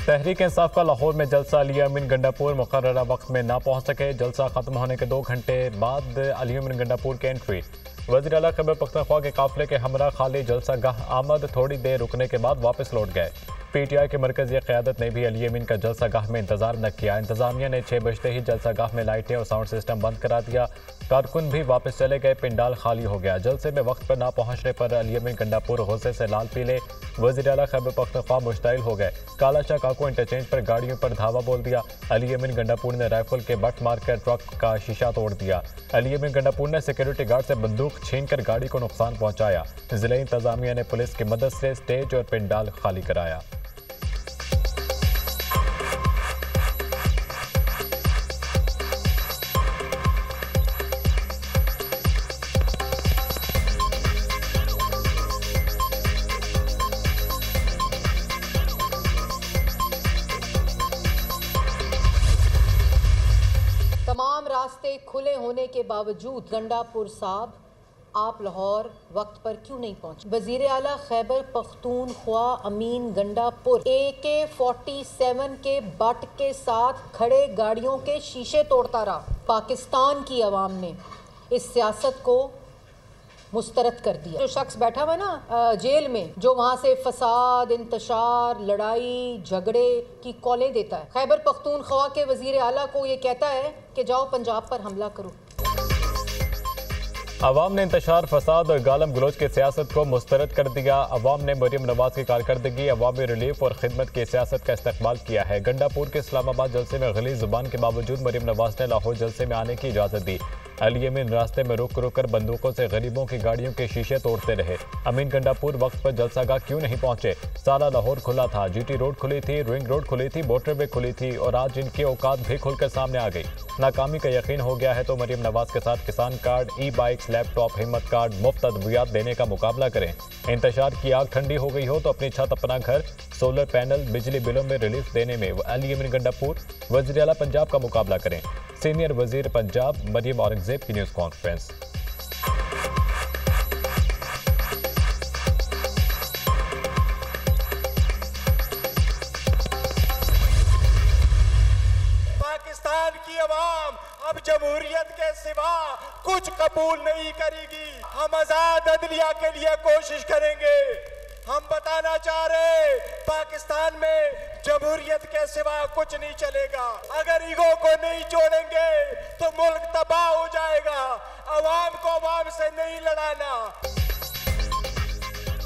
तहरीक इंसाफ का लाहौर में जलसा अली अमीन गंडापुर मुकर्ररा वक्त में ना पहुंच सके। जलसा खत्म होने के 2 घंटे बाद अली अमीन गंडापुर की एंट्री। वज़ीर आला खैबर पख्तूनख्वा के काफिले के हमरा खाली जलसा गाह आमद थोड़ी देर रुकने के बाद वापस लौट गए। पीटीआई की मरकजी क़यादत ने भी अली अमीन का जलसा गाह में इंतजार न किया। इंतजामिया ने 6 बजते ही जलसा गाह में लाइटें और साउंड सिस्टम बंद करा दिया। कारकुन भी वापस चले गए। पिंडाल खाली हो गया। जलसे में वक्त पर ना पहुंचने पर अली अमीन गंडापुर गुस्से से लाल पीले। वज़ीर आला खैबर पख्तूनख्वा मुश्ताइल हो गए। कालाशाह काको इंटरचेंज पर गाड़ियों पर धावा बोल दिया। अली अमीन गंडापुर ने राइफल के बट मारकर ट्रक का शीशा तोड़ दिया। अली अमीन गंडापुर ने सिक्योरिटी गार्ड से बंदूक छीनकर गाड़ी को नुकसान पहुंचाया। जिले इंतजामिया ने पुलिस की मदद से स्टेज और पिंडाल खाली कराया। तमाम रास्ते खुले होने के बावजूद गंडापुर साहब आप लाहौर वक्त पर क्यों नहीं पहुंचे? वजीर आला खैबर पख्तूनख्वा अमीन गंडापुर AK-47 के बट के साथ खड़े गाड़ियों के शीशे तोड़ता रहा। पाकिस्तान की आवाम ने इस सियासत को मुस्तरद कर दिया। जो शख्स बैठा हुआ ना जेल में, जो वहाँ से फसाद, इंतशार, लड़ाई झगड़े की कॉलें देता है, खैबर पख्तूनख्वा के वजीर आला को ये कहता है कि जाओ पंजाब पर हमला करो। अवाम ने इंतशार, फसाद और गालम गलोच की सियासत को मुस्तरद कर दिया। अवाम ने मरीम नवाज की कारकर्दगी, अवामी रिलीफ और खिदमत की सियासत का इस्तकबाल किया है। गंडापुर के इस्लामाबाद जलसे में गलीज़ जुबान के बावजूद मरीम नवाज ने लाहौर जलसे में आने की इजाज़त दी। अली अमीन रास्ते में रुक रुक कर बंदूकों से गरीबों की गाड़ियों के शीशे तोड़ते रहे। अमीन गंडापुर वक्त पर जलसागाह क्यों नहीं पहुंचे? सारा लाहौर खुला था। GT रोड खुली थी, रिंग रोड खुली थी, मोटरवे खुली थी और आज इनकी औकात भी खुलकर सामने आ गई। नाकामी का यकीन हो गया है तो मरीम नवाज के साथ किसान कार्ड, ई-बाइक्स, लैपटॉप, हिम्मत कार्ड, मुफ्त अद्वियात देने का मुकाबला करें। इंतशार की आग ठंडी हो गई हो तो अपनी छत, अपना घर, सोलर पैनल, बिजली बिलों में रिलीफ देने में अली अमीन गंडापुर वज़ीर आला पंजाब का मुकाबला करें। सीनियर वजीर पंजाब मरियम औरंगजेब की न्यूज़ कॉन्फ्रेंस। पाकिस्तान की अवाम अब जमहूरियत के सिवा कुछ कबूल नहीं करेगी। हम आजाद अदलिया के लिए कोशिश करेंगे। हम बताना चाह रहे पाकिस्तान में जमहूरियत के सिवा कुछ नहीं चलेगा। अगर ईगो को नहीं जोड़ेंगे तो मुल्क तबाह हो जाएगा। अवाम को अवाम से नहीं लड़ाना।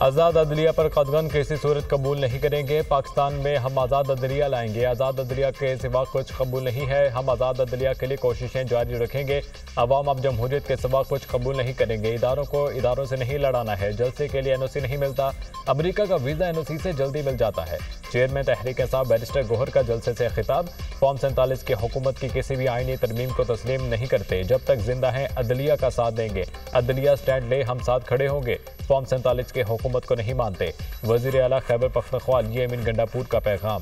आज़ाद अदलिया पर कदगन किसी सूरत कबूल नहीं करेंगे। पाकिस्तान में हम आज़ाद अदलिया लाएंगे। आज़ाद अदलिया के सिवा कुछ कबूल नहीं है। हम आज़ाद अदलिया के लिए कोशिशें जारी रखेंगे। अवाम अब जमहूरियत के सिवा कुछ कबूल नहीं करेंगे। इदारों को इदारों से नहीं लड़ाना है। जलसे के लिए NOC नहीं मिलता। अमेरिका का वीज़ा NOC से जल्दी मिल जाता है। चेयरमैन तहरीक इंसाफ बैरिस्टर गोहर का जलसे से खिताब। फॉर्म 47 की हुकूमत की किसी भी आईनी तरमीम को तस्लीम नहीं करते। जब तक जिंदा हैं अदलिया का साथ देंगे। अदलिया स्टैंड ले, हम साथ खड़े होंगे। फॉर्म 47 की हुकूमत को नहीं मानते। वज़ीर आला खैबर पख्तूनख्वा अली अमीन गंडापुर का पैगाम।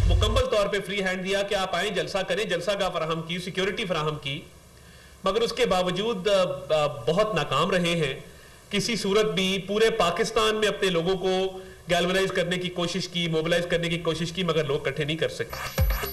मुकम्मल तौर पे फ्री हैंड दिया कि आप आए, जलसा करें, जलसागाह फराहम की, सिक्योरिटी फराहम की, मगर उसके बावजूद बहुत नाकाम रहे हैं। किसी सूरत भी पूरे पाकिस्तान में अपने लोगों को गैल्वनाइज करने की कोशिश की, मोबिलाइज करने की कोशिश की, मगर लोग इकट्ठे नहीं कर सके।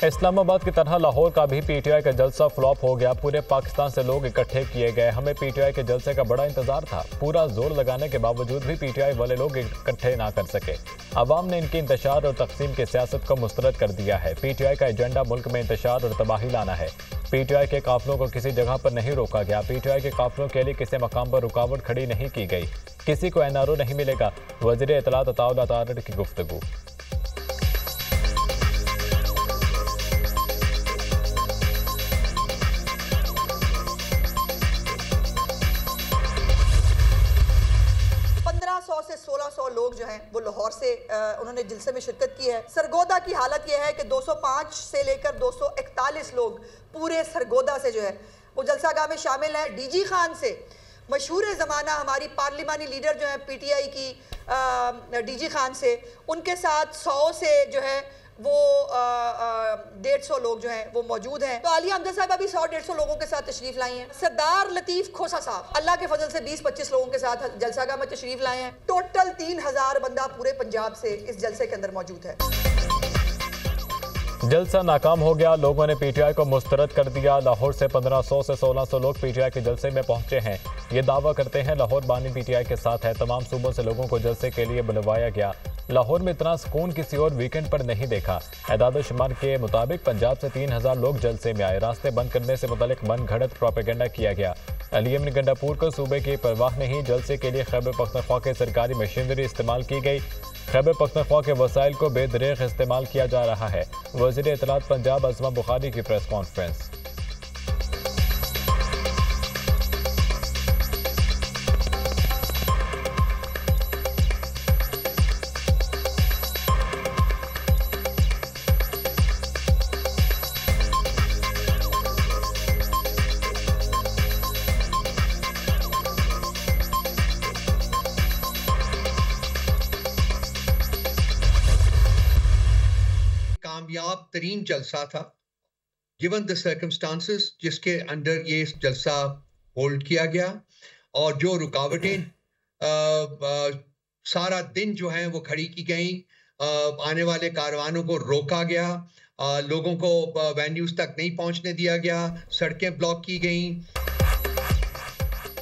इस्लामाबाद की तरह लाहौर का भी PTI का जलसा फ्लॉप हो गया। पूरे पाकिस्तान से लोग इकट्ठे किए गए। हमें PTI के जलसे का बड़ा इंतजार था। पूरा जोर लगाने के बावजूद भी PTI वाले लोग इकट्ठे ना कर सके। अवाम ने इनकी इंतशार और तकसीम की सियासत को मुस्तरद कर दिया है। PTI का एजेंडा मुल्क में इंतशार और तबाही लाना है। PTI के काफिलों को किसी जगह पर नहीं रोका गया। PTI के काफिलों के लिए किसी मकाम पर रुकावट खड़ी नहीं की गई। किसी को NRO नहीं मिलेगा। वज़ीर इत्तलात अताउल अतारड़ की गुफ्तगू। से 1600 लोग जो हैं वो लाहौर से उन्होंने जलसे में शिरकत की है। सरगोदा की हालत यह है कि 205 से लेकर 241 लोग पूरे सरगोदा से जो है वो जलसागाह में शामिल हैं। DG खान से मशहूर ज़माना हमारी पार्लिमानी लीडर जो है PTI की DG खान से, उनके साथ 100 से जो है वो 150 लोग जो हैं वो मौजूद हैं। तो आलिया हमजा साहब अभी 100-150 लोगों के साथ तशरीफ लाई हैं। सरदार लतीफ खोसा साहब अल्लाह के फजल से 20-25 लोगों के साथ जलसागाह में तशरीफ लाए हैं। टोटल 3000 बंदा पूरे पंजाब से इस जलसे के अंदर मौजूद है। जलसा नाकाम हो गया, लोगों ने पीटीआई को मुस्तरद कर दिया। लाहौर से 1500 से 1600 लोग पीटीआई के जलसे में पहुंचे हैं। ये दावा करते हैं लाहौर बानी पीटीआई के साथ है। तमाम सूबों से लोगों को जलसे के लिए बुलवाया गया। लाहौर में इतना सुकून किसी और वीकेंड पर नहीं देखा। एदाद शुमार के मुताबिक पंजाब से 3000 लोग जलसे में आए। रास्ते बंद करने से मुतालिक मन घड़त प्रोपेगेंडा किया गया। अली यमन गंडापुर को सूबे की परवाह नहीं। जलसे के लिए खैबर पख्तूनख्वा के सरकारी मशीनरी इस्तेमाल की गई। खैबर पख्तूनख्वा के वसाइल को बेदरेग इस्तेमाल किया जा रहा है। वज़ीर इत्तलात पंजाब अज़मा बुखारी की प्रेस कॉन्फ्रेंस। कामयाब तरीन जलसा था गिवन द सर्कमस्टांसेस जिसके अंडर ये जलसा होल्ड किया गया। और जो रुकावटें सारा दिन जो हैं वो खड़ी की गई, आने वाले कारवानों को रोका गया, लोगों को वेन्यूज तक नहीं पहुंचने दिया गया, सड़कें ब्लॉक की गई।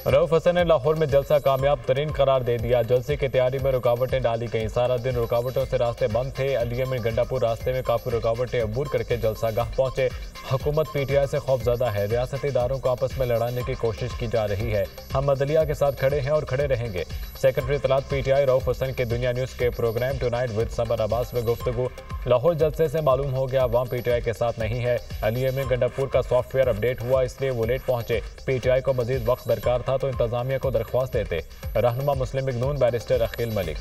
रऊफ हसन ने लाहौर में जलसा कामयाब तरीन करार दे दिया। जलसे की तैयारी में रुकावटें डाली गईं। सारा दिन रुकावटों से रास्ते बंद थे। अली यमन गंडापुर रास्ते में काफ़ी रुकावटें अबूर करके जलसागाह पहुंचे। हुकूमत पीटीआई से खौफजदा है। रियासती इदारों को आपस में लड़ाने की कोशिश की जा रही है। हम अदलिया के साथ खड़े हैं और खड़े रहेंगे। सेक्रेटरी इत्तलात पीटीआई रऊफ हसन के दुनिया न्यूज़ के programme tonight with Samar Abbas में गुफ्तगू। लाहौर जलसे से मालूम हो गया अवाम पीटीआई के साथ नहीं है। अली यमन गंडापुर का सॉफ्टवेयर अपडेट हुआ, इसलिए वो लेट पहुंचे। पीटीआई को मजीद वक्त दरकार था तो इंतजामिया को दरख्वास्त देते। रहनुमा मुस्लिम लीग नून बैरिस्टर अकील मलिक।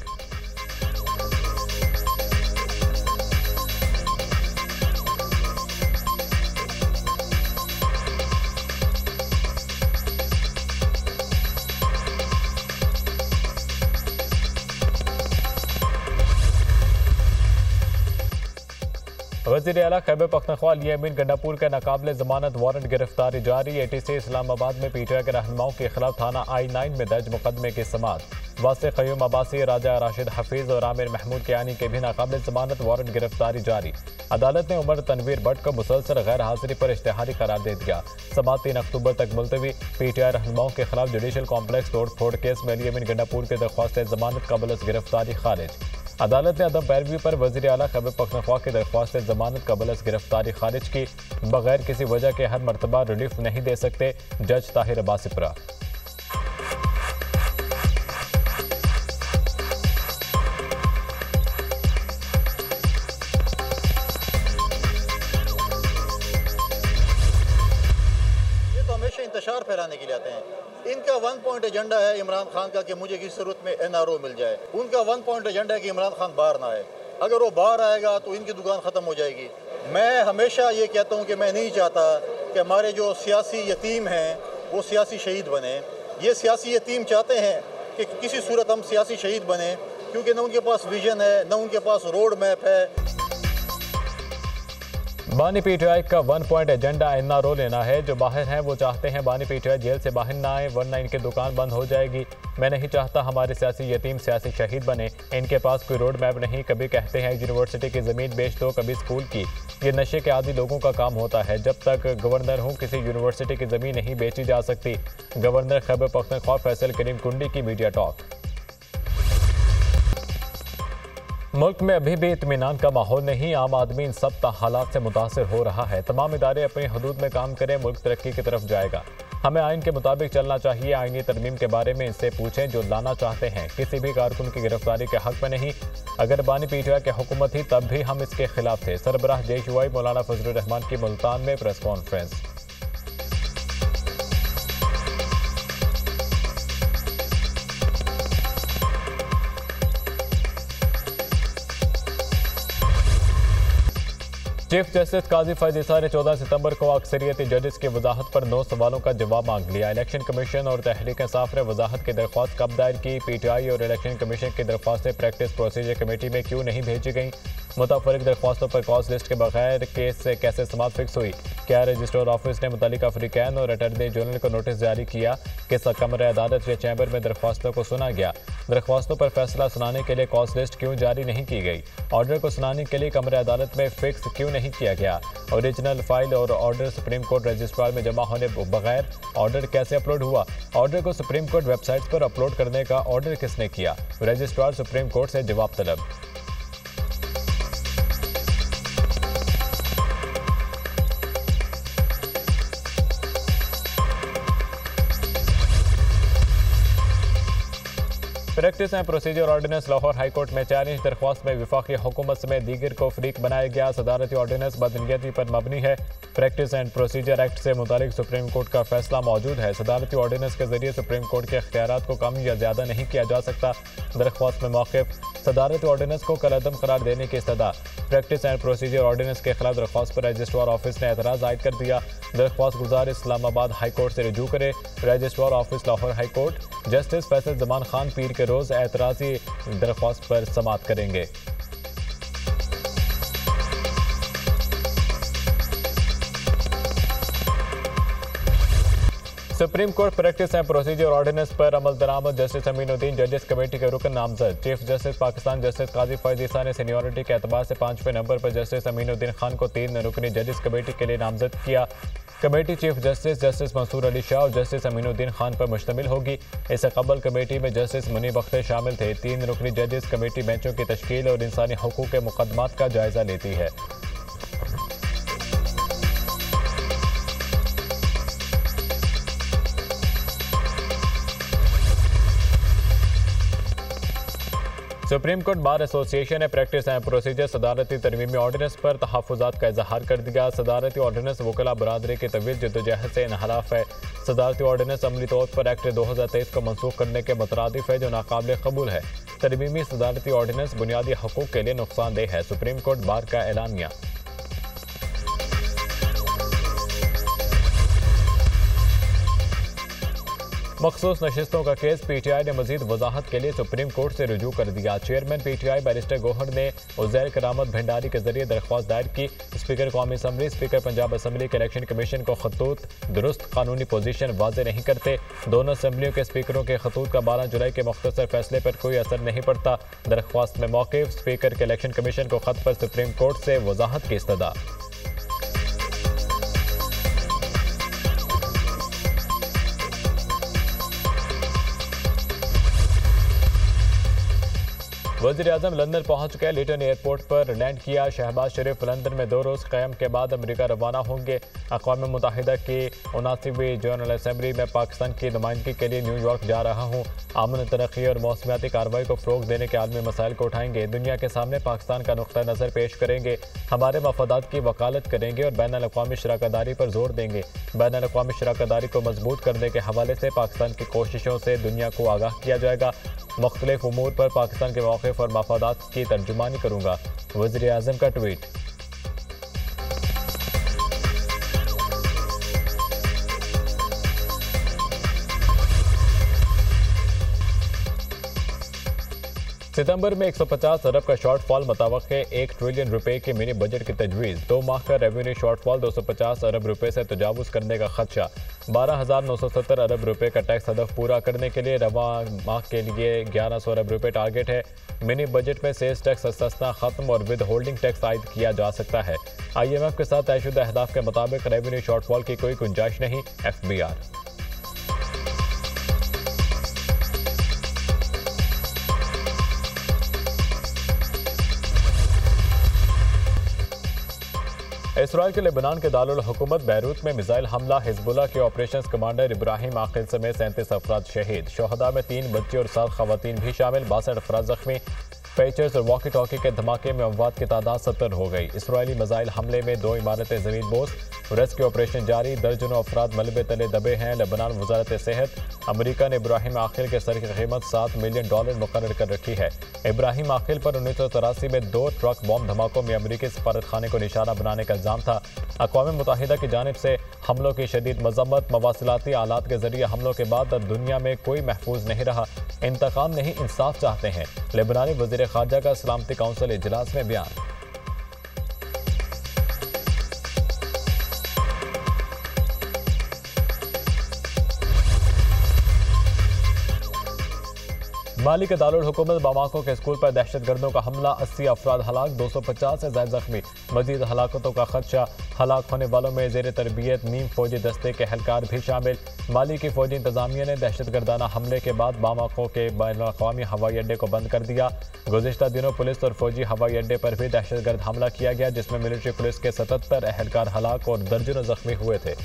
वज़ीर आला खैबर पख्तूनख्वा अली यमन गंडापुर के नाकाबिले ज़मानत वारंट गिरफ्तारी जारी। एटीसी इस्लामाबाद में पीटीआई के रहनुमाओं के खिलाफ थाना I-9 में दर्ज मुकदमे की समाअत। वासे क़य्यूम अब्बासी, राजा राशिद हफीज़ और आमिर महमूद कियानी के भी नाकाबिले ज़मानत वारंट गिरफ्तारी जारी। अदालत ने उमर तनवीर भट्ट को मुसलसल गैर हाजिरी पर इश्तिहारी करार दे दिया। समाअत 3 अक्टूबर तक मुलतवी। पीटीआई रहनुमाओं के खिलाफ जुडिशल कॉम्प्लेक्स तोड़ फोड़ केस में अली यमन गंडापुर की दरख्वास्त ज़मानत कबल गिरफ्तारी खारिज। अदालत ने अदम पैरवी पर वज़ीर आला खैबर पख्तूनख्वा की दरख्वास्त ज़मानत कबल गिरफ्तारी खारिज की। बगैर किसी वजह के हर मरतबा रिलीफ नहीं दे सकते। जज ताहिर अब्बासिपुरा। इंतशार फैलाने के लिए आते हैं। इनका 1 पॉइंट एजेंडा है इमरान खान का कि मुझे किसी सूरत में NRO मिल जाए। उनका 1 पॉइंट एजेंडा है कि इमरान खान बाहर ना आए। अगर वो बाहर आएगा तो इनकी दुकान ख़त्म हो जाएगी। मैं हमेशा ये कहता हूँ कि मैं नहीं चाहता कि हमारे जो सियासी यतीम हैं वो सियासी शहीद बने। ये सियासी यतीम चाहते हैं कि किसी सूरत हम सियासी शहीद बने, क्योंकि न उनके पास विजन है, न उनके पास रोड मैप है। बानी पीटीआई का 1 पॉइंट एजेंडा NRO लेना है। जो बाहर हैं वो चाहते हैं बानी पीटीआई जेल से बाहर ना आए, वरना इनकी दुकान बंद हो जाएगी। मैं नहीं चाहता हमारे सियासी यतीम सियासी शहीद बने। इनके पास कोई रोड मैप नहीं। कभी कहते हैं यूनिवर्सिटी की ज़मीन बेच दो, कभी स्कूल की। ये नशे के आदी लोगों का काम होता है। जब तक गवर्नर हूँ किसी यूनिवर्सिटी की ज़मीन नहीं बेची जा सकती। गवर्नर खैबर पख्तूनख्वा फैसल करीम कुंडी की मीडिया टॉक। मुल्क में अभी भी इत्मीनान का माहौल नहीं। आम आदमी इन सब हालात से मुतासर हो रहा है। तमाम इदारे अपनी हदूद में काम करें, मुल्क तरक्की की तरफ जाएगा। हमें आइन के मुताबिक चलना चाहिए। आइनी तरमीम के बारे में इनसे पूछें जो लाना चाहते हैं। किसी भी कारकुन की गिरफ्तारी के हक में नहीं। अगर बानी पीटीआई की हुकूमत थी तब भी हम इसके खिलाफ थे। सरबराह JUI मौलाना फजलुर रहमान की मुल्तान में प्रेस कॉन्फ्रेंस। चीफ जस्टिस काजी फैज़ ईसा ने 14 सितंबर को अक्सरियती जजेस की वजाहत पर 9 सवालों का जवाब मांग लिया। इलेक्शन कमीशन और तहरीक इंसाफ ने वजाहत की दरख्वास्त कब दायर की? पीटीआई और इलेक्शन कमीशन की दरख्वास्तें प्रैक्टिस प्रोसीजर कमेटी में क्यों नहीं भेजी गई? मुताफरिक दरख्वास्तों पर कॉज लिस्ट के बगैर केस से कैसे समाअत फिक्स हुई? क्या रजिस्ट्रार ऑफिस ने मुतल्लिका अफ्रीकैन और अटॉर्नी जनरल को नोटिस जारी किया कि कमरे अदालत या चैम्बर में दरख्वास्तों को सुना गया? दरख्वास्तों पर फैसला सुनाने के लिए कॉज लिस्ट क्यों जारी नहीं की गई? ऑर्डर को सुनाने के लिए कमरे अदालत में फिक्स क्यों नहीं किया गया? ओरिजिनल फाइल और ऑर्डर सुप्रीम कोर्ट रजिस्ट्रार में जमा होने बगैर ऑर्डर कैसे अपलोड हुआ? ऑर्डर को सुप्रीम कोर्ट वेबसाइट पर अपलोड करने का ऑर्डर किसने किया? रजिस्ट्रार सुप्रीम कोर्ट से जवाब तलब। Practice and procedure ordinance Lahore high court में 4 इंच दरख्वास्त में विफाकी हुकूमत समेत दीगर को फरीक बनाया गया। सदारती ऑर्डिनेंस बदनीयती पर मबनी है। प्रैक्टिस एंड प्रोसीजर एक्ट से मुतालिक सुप्रीम कोर्ट का फैसला मौजूद है। सदारती ऑर्डिनेंस के जरिए सुप्रीम कोर्ट के इख्तियारात को कम या ज्यादा नहीं किया जा सकता। दरख्वास्त में मौक़िफ़ सदारती ऑर्डिनेंस को कलअदम करार देने की इस्तदा। प्रैक्टिस एंड प्रोसीजर ऑर्डिनेंस के खिलाफ दरख्वास्त पर रजिस्ट्रार ऑफिस ने एतराज़ आयद कर दिया। दरख्वास्त गुजार इस्लामाबाद हाई कोर्ट से रुजू करे। Registrar office Lahore high court justice Faisal Zaman Khan पीर के रोज़ एतराज़ी दरख्वास्त पर समाअत करेंगे। Supreme court practice and procedure ordinance पर अमल दरामद जस्टिस अमीनुद्दीन जजेस कमेटी के रुकन नामजद। चीफ जस्टिस पाकिस्तान जस्टिस काजी फैज ईसा ने सीनियरिटी के एतबार से 5वें नंबर पर जस्टिस अमीनुद्दीन खान को 3 रुकनी जजेस कमेटी के लिए नामजद किया। Committee chief justice justice Mansoor Ali Shah और जस्टिस अमीनुद्दीन खान पर मुश्तमिल होगी। इससे कबल कमेटी में जस्टिस मुनीब अख्तर शामिल थे। 3 रुकनी जजेस कमेटी बेंचों की तश्कील और इंसानी हकूक़ के मुकदमात का जायजा लेती है। सुप्रीम कोर्ट बार एसोसिएशन ने प्रैक्टिस एंड प्रोसीजर सदारती तरमीमी ऑर्डिनेंस पर तहफ़्फ़ुज़ात का इजहार कर दिया। सदारती ऑर्डिनेंस वकला बरादरी की तवील जद्दोजहद से इनहराफ है। सदारती ऑर्डिनेंस अमली तौर पर एक्ट 2023 को मनसूख करने के मुतरादिफ है, जो नाकाबिल कबूल है। तरमीमी सदारती ऑर्डिनेंस बुनियादी हकूक़ के लिए नुकसानदेह है। सुप्रीम कोर्ट बार का एलानिया। मखसूस नशिस्तों का केस पीटीआई ने मजीद वजाहत के लिए सुप्रीम कोर्ट से रुजू कर दिया। चेयरमैन पीटीआई बैरिस्टर गोहर ने उज़ैर करामत भंडारी के जरिए दरख्वास्त दायर की। स्पीकर कौमी असम्बली, स्पीकर पंजाब असम्बली के इलेक्शन कमीशन को खतूत दुरुस्त कानूनी पोजीशन वाज़े नहीं करते। दोनों असम्बलियों के स्पीकरों के खतूत का 12 जुलाई के मुख्तसर फैसले पर कोई असर नहीं पड़ता। दरख्वास्त में मौक़िफ़ स्पीकर के इलेक्शन कमीशन को खत पर सुप्रीम कोर्ट से वजाहत की इस्तदा। वज़ीर-ए-आज़म लंदन पहुंच गए। लिटन एयरपोर्ट पर लैंड किया। शहबाज शरीफ लंदन में 2 रोज़ क़याम के बाद अमेरिका रवाना होंगे। अक़वाम मुत्तहिदा की 79वीं जनरल असम्बली में पाकिस्तान की नुमाइंदगी के लिए न्यूयॉर्क जा रहा हूँ। अमन, तरक्की और मौसमियाती कार्रवाई को फ़रोग़ देने के आलमी मसाइल को उठाएंगे। दुनिया के सामने पाकिस्तान का नुक्ता नज़र पेश करेंगे। हमारे मफादात की वकालत करेंगे और बैनुल अक़वामी शराकतदारी पर जोर देंगे। बैनुल अक़वामी शराकतदारी को मजबूत करने के हवाले से पाकिस्तान की कोशिशों से दुनिया को आगाह किया जाएगा। मुख्तलिफ उमूर पर पाकिस्तान के मौक़िफ़ और मफादात की तर्जुमानी करूँगा। वज़ीर-ए-आज़म का ट्वीट। सितंबर में 150 अरब का शॉर्टफॉल मुताबिक 1 ट्रिलियन रुपए के मिनी बजट की तजवीज़। 2 माह का रेवेन्यू शॉर्टफॉल 250 अरब रुपए से तजावुज़ करने का खदशा। 12,970 अरब रुपए का टैक्स हदफ पूरा करने के लिए रवा माह के लिए 1100 अरब रुपए टारगेट है। मिनी बजट में सेल्स टैक्स सस्ता खत्म और विद होल्डिंग टैक्स आयद किया जा सकता है। IMF के साथ तयशुदा अहदाफ के मुताबिक रेवेन्यू शॉर्टफॉल की कोई गुंजाइश नहीं। FBR। इसराइल के लेबनान के दारुल हुकूमत बैरूत में मिसाइल हमला। हिजबुल्लाह के ऑपरेशंस कमांडर इब्राहिम आकिल समेत 37 अफराद शहीद। शोहदा में 3 बच्चे और 7 खवातीन भी शामिल। 62 अफराद जख्मी। पेचर्स और वॉकी टॉकी के धमाके में अमवात की तादाद 70 हो गई। इसराइली मिसाइल हमले में 2 इमारतें जमीन बोस। रेस्क्यू ऑपरेशन जारी। दर्जनों अफराद मलबे तले दबे हैं। लेबनान वजारत सेहत। अमरीका ने इब्राहिम आकिल के सर की कीमत $7 मिलियन मुकर्रर कर रखी है। इब्राहिम आकिल पर 1983 में 2 ट्रक बॉम्ब धमाकों में अमरीकी सफारत खाने को निशाना बनाने का इल्जाम था। अक़वाम मुत्तहिदा की जानिब से हमलों की शदीद मजम्मत। मवासिलाती आलात के जरिए हमलों के बाद दुनिया में कोई महफूज नहीं रहा। इंतकाम नहीं, इंसाफ चाहते हैं। लेबनानी वज़ीर ख़ारजा का सलामती काउंसिल इजलास में बयान। माली के दारुल हुकूमत बामाको के स्कूल पर दहशतगर्दों का हमला, 80 अफराद हलाक, 250 से ज्यादा जख्मी, मजीद हलाकतों का खदशा। हलाक होने वालों में जेर तरबियत नीम फौजी दस्ते के एहलकार भी शामिल। माली की फौजी इंतजामिया ने दहशतगर्दाना हमले के बाद बामाको के बैनुल-अक़वामी हवाई अड्डे को बंद कर दिया। गुज़िश्ता दिनों पुलिस और फौजी हवाई अड्डे पर भी दहशतगर्द हमला किया गया, जिसमें मिलिट्री पुलिस के 77 एहलकार हलाक और दर्जनों जख्मी हुए थे।